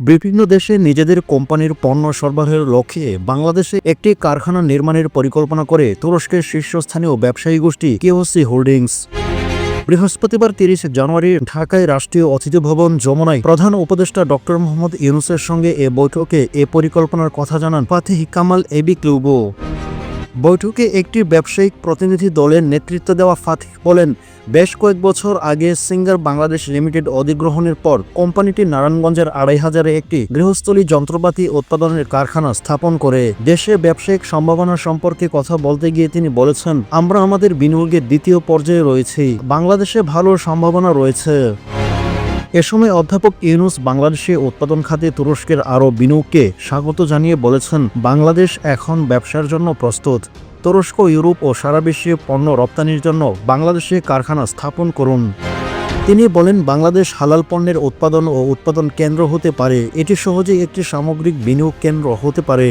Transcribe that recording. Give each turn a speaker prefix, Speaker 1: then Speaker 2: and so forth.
Speaker 1: বিভিন্ন দেশে নিজেদের কোম্পানির পণ্য সরবরাহের লক্ষ্যে বাংলাদেশে একটি কারখানা নির্মাণের পরিকল্পনা করে তুরস্কের শীর্ষস্থানীয় ব্যবসায়ী গোষ্ঠী কেওসি হোল্ডিংস। বৃহস্পতিবার ৩০ জানুয়ারি ঢাকায় রাষ্ট্রীয় অতিথি ভবন যমুনায় প্রধান উপদেষ্টা ডক্টর মোহাম্মদ ইউনূসের সঙ্গে এ বৈঠকে এ পরিকল্পনার কথা জানান ফাতিহ কামাল এবিক্লুবো। বৈঠকে একটি ব্যবসায়িক প্রতিনিধি দলের নেতৃত্ব দেওয়া ফাতিহ বলেন, বেশ কয়েক বছর আগে সিঙ্গার বাংলাদেশ লিমিটেড অধিগ্রহণের পর কোম্পানিটি নারায়ণগঞ্জের ২৫০০-এ একটি গৃহস্থলী যন্ত্রপাতি উৎপাদনের কারখানা স্থাপন করে। দেশে ব্যবসায়িক সম্ভাবনা সম্পর্কে কথা বলতে গিয়ে তিনি বলেছেন, আমরা আমাদের বিনিয়োগের দ্বিতীয় পর্যায়ে রয়েছি, বাংলাদেশে ভালো সম্ভাবনা রয়েছে। এ সময় অধ্যাপক ইউনূস বাংলাদেশে উৎপাদন খাতে তুরস্কের আরও বিনিয়োগকে স্বাগত জানিয়ে বলেছেন, বাংলাদেশ এখন ব্যবসার জন্য প্রস্তুত। তুরস্ক, ইউরোপ ও সারা বিশ্বে পণ্য রপ্তানির জন্য বাংলাদেশে কারখানা স্থাপন করুন। তিনি বলেন, বাংলাদেশ হালাল পণ্যের উৎপাদন ও উৎপাদন কেন্দ্র হতে পারে, এটি সহজেই একটি সামগ্রিক বিনিয়োগ কেন্দ্র হতে পারে।